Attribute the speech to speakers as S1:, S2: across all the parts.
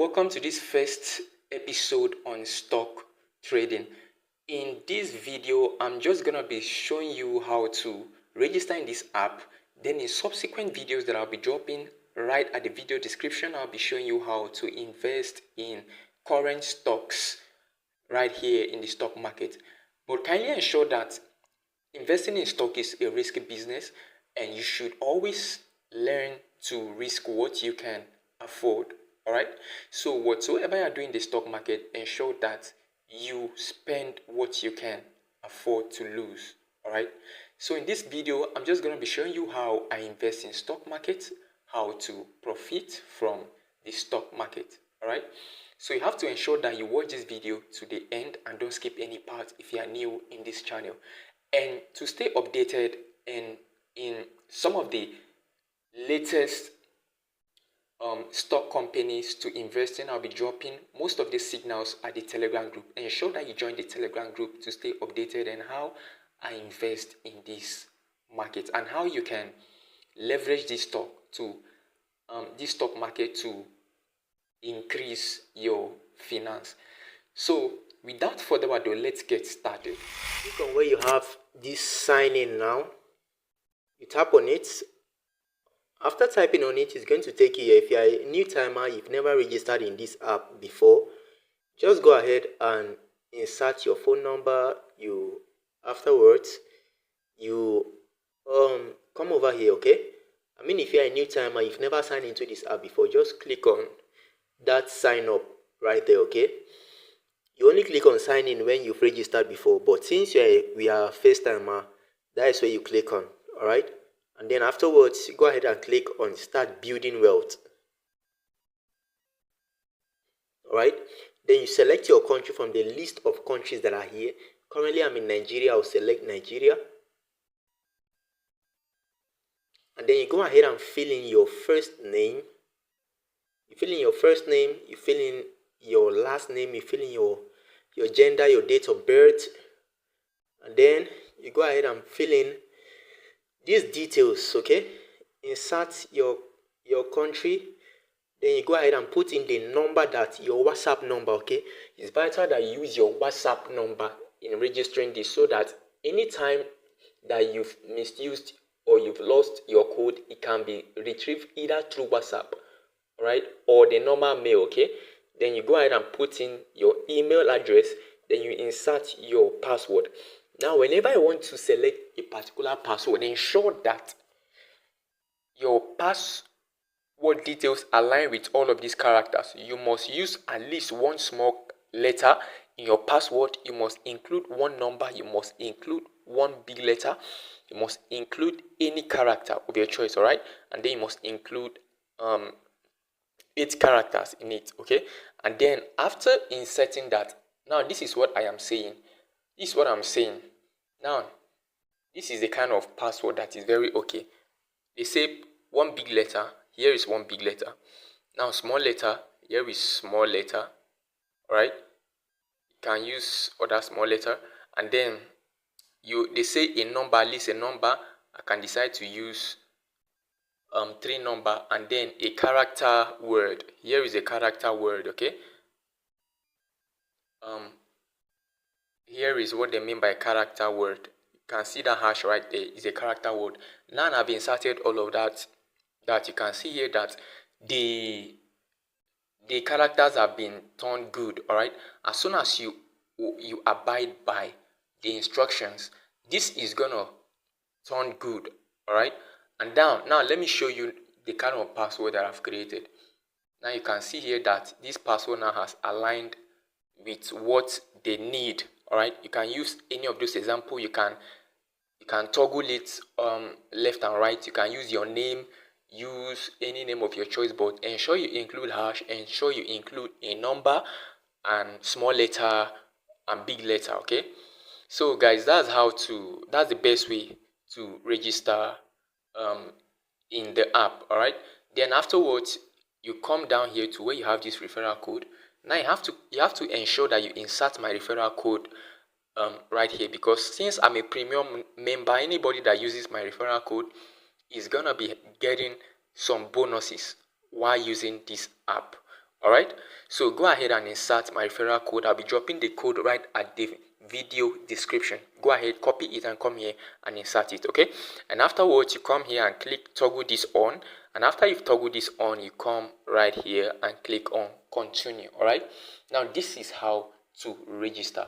S1: welcome to this first episode on stock trading. In this video, I'm just gonna be showing you how to register in this app. Then in subsequent videos that I'll be dropping right at the video description, I'll be showing you how to invest in current stocks right here in the stock market. But kindly ensure that investing in stock is a risky business and you should always learn to risk what you can afford. All right, so whatsoever you're doing in the stock market, ensure that you spend what you can afford to lose. All right, so in this video I'm just going to be showing you how I invest in stock market, how to profit from the stock market. All right, so you have to ensure that you watch this video to the end and don't skip any part if you are new in this channel. And to stay updated in some of the latest stock companies to invest in, I'll be dropping most of the signals at the Telegram group. Ensure that you join the Telegram group to stay updated and how I invest in this market and how you can leverage this stock market to increase your finance. So without further ado, let's get started.
S2: Click on where you have this sign in now. You tap on it. After typing on it, it's going to take you here. If you are a new timer, you've never registered in this app before, just go ahead and insert your phone number. Afterwards you come over here, okay? I mean, if you are a new timer, you've never signed into this app before, just click on that sign up right there, okay? You only click on sign in when you've registered before, but since we are first timer, that is where you click on. All right, and then afterwards go ahead and click on start building wealth. All right, then you select your country from the list of countries that are here. Currently I'm in Nigeria. I'll select Nigeria, and then you go ahead and fill in your first name. You fill in your first name, you fill in your last name, you fill in your gender, your date of birth, and then you go ahead and fill in these details, okay? Insert your country, then you go ahead and put in the number, that your WhatsApp number, okay? It's vital that you use your WhatsApp number in registering this, so that anytime that you've misused or you've lost your code, it can be retrieved either through WhatsApp, right, or the normal mail, okay? Then you go ahead and put in your email address, then you insert your password. Now, whenever you want to select a particular password, ensure that your password details align with all of these characters. You must use at least one small letter in your password. You must include one number. You must include one big letter. You must include any character of your choice, all right? And then you must include 8 characters in it, okay? And then after inserting that, now this is what I am saying. This is what I'm saying. Now, this is the kind of password that is very okay. They say one big letter. Here is one big letter. Now, small letter. Here is small letter. All right. You can use other small letter. And then they say a number, at least a number. I can decide to use 3 number, and then a character word. Here is a character word, okay? Here is what they mean by character word. You can see that hash right there is a character word. Now I've inserted all of that you can see here that the characters have been turned good. All right, as soon as you abide by the instructions, this is gonna turn good. All right, and now let me show you the kind of password that I've created. Now you can see here that this password now has aligned with what they need. All right, you can use any of those examples. You can toggle it left and right. You can use your name, use any name of your choice, but ensure you include hash, ensure you include a number and small letter and big letter, okay? So guys, that's the best way to register in the app. All right, then afterwards you come down here to where you have this referral code. Now you have to ensure that you insert my referral code right here, because since I'm a premium member, anybody that uses my referral code is gonna be getting some bonuses while using this app.
S1: Alright, so go ahead and insert my referral code. I'll be dropping the code right at the video description. Go ahead, copy it and come here and insert it, okay? And afterwards, you come here and click toggle this on. And after you've toggled this on, you come right here and click on continue, alright? Now, this is how to register.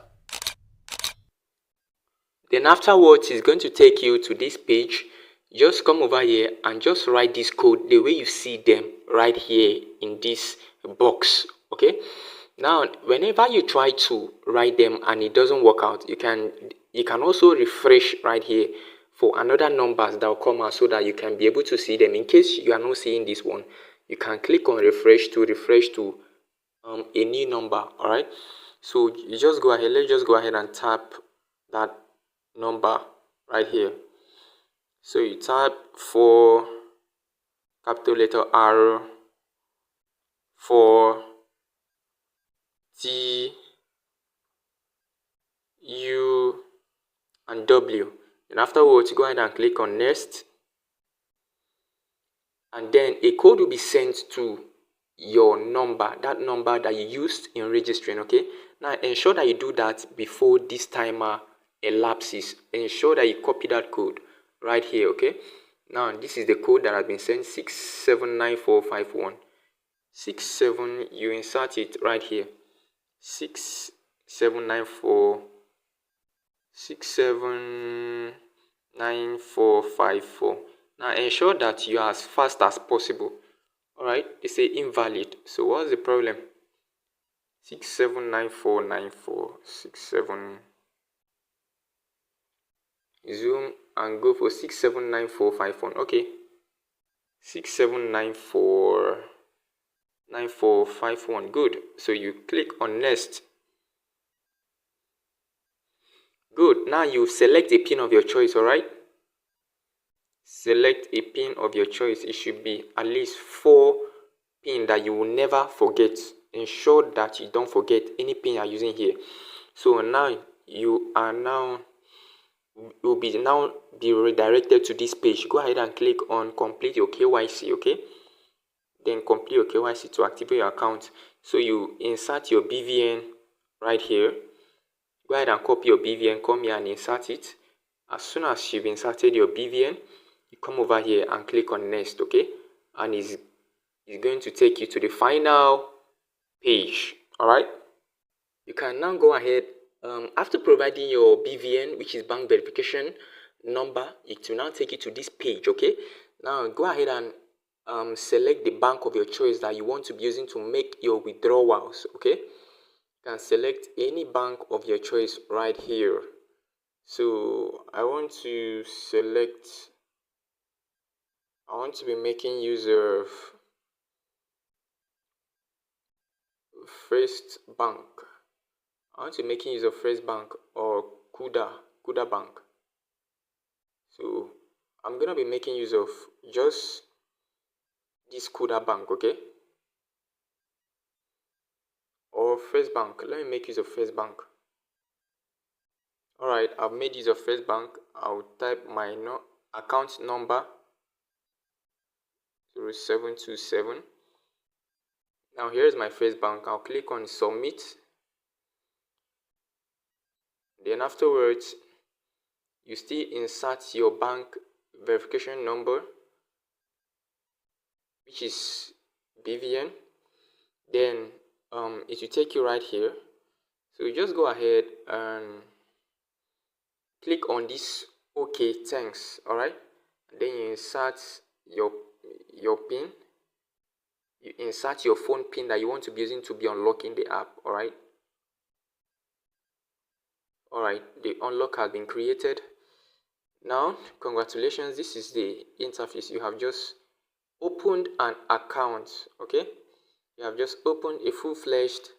S1: Then afterwards, it's going to take you to this page. Just come over here and just write this code the way you see them right here in this box, okay? Now, whenever you try to write them and it doesn't work out, you can also refresh right here for another numbers that will come out so that you can be able to see them. In case you are not seeing this one, you can click on refresh to a new number. All right, so you just go ahead. Let's just go ahead and tap that number right here. So you type for capital letter R for T U and W, and afterwards go ahead and click on next, and then a code will be sent to your number, that number that you used in registering. Okay, now ensure that you do that before this timer elapses. Ensure that you copy that code right here. Okay, now this is the code that has been sent, 679451. 67, you insert it right here, 6794 679454. Now ensure that you are as fast as possible. All right, they say invalid. So what's the problem? 679494 67. Zoom and go for 679451. Okay, 67949451. Good. So you click on next. Good. Now you select a pin of your choice. All right, select a pin of your choice. It should be at least 4 pin that you will never forget. Ensure that you don't forget any pin you are using here. So now you will be redirected to this page. Go ahead and click on complete your KYC. Okay, then complete your KYC to activate your account. So you insert your BVN right here. Go ahead and copy your BVN, come here and insert it. As soon as you've inserted your BVN, you come over here and click on next. Okay, and it's going to take you to the final page. All right, you can now go ahead, after providing your BVN, which is bank verification number, it will now take you to this page. Okay, now go ahead and select the bank of your choice that you want to be using to make your withdrawals. Okay, you can select any bank of your choice right here. So I want to be making use of First Bank. I want to be making use of First Bank or Kuda Bank. So I'm gonna be making use of just this Kuda Bank, okay? Or First Bank. Let me make use of First Bank. All right, I've made use of First Bank. I'll type my account number 0727. Now here's my First Bank. I'll click on submit. Then afterwards, you still insert your bank verification number, which is BVN. Then it will take you right here. So you just go ahead and click on this OK, thanks. All right, then you insert your pin. You insert your phone pin that you want to be using to be unlocking the app. All right, the unlock has been created. Now congratulations, this is the interface. You have just opened an account. Okay, you have just opened a full-fledged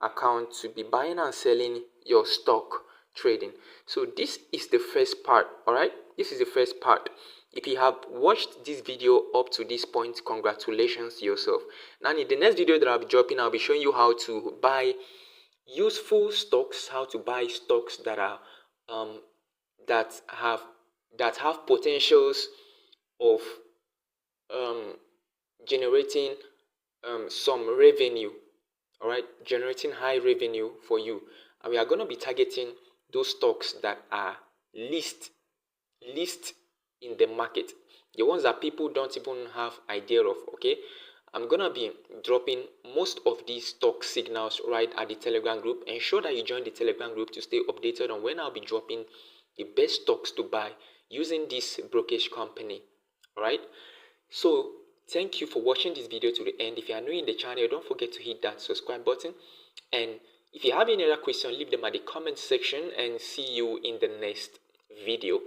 S1: account to be buying and selling your stock trading. So this is the first part. All right, this is the first part. If you have watched this video up to this point, congratulations to yourself. Now in the next video that I'll be dropping, I'll be showing you how to buy useful stocks, how to buy stocks that are that have potentials of generating some revenue, all right, generating high revenue for you. And we are going to be targeting those stocks that are least in the market, the ones that people don't even have idea of. Okay, I'm gonna be dropping most of these stock signals right at the Telegram group. Ensure that you join the Telegram group to stay updated on when I'll be dropping the best stocks to buy using this brokerage company. All right, so thank you for watching this video to the end. If you are new in the channel, don't forget to hit that subscribe button, and if you have any other question, leave them at the comment section, and see you in the next video.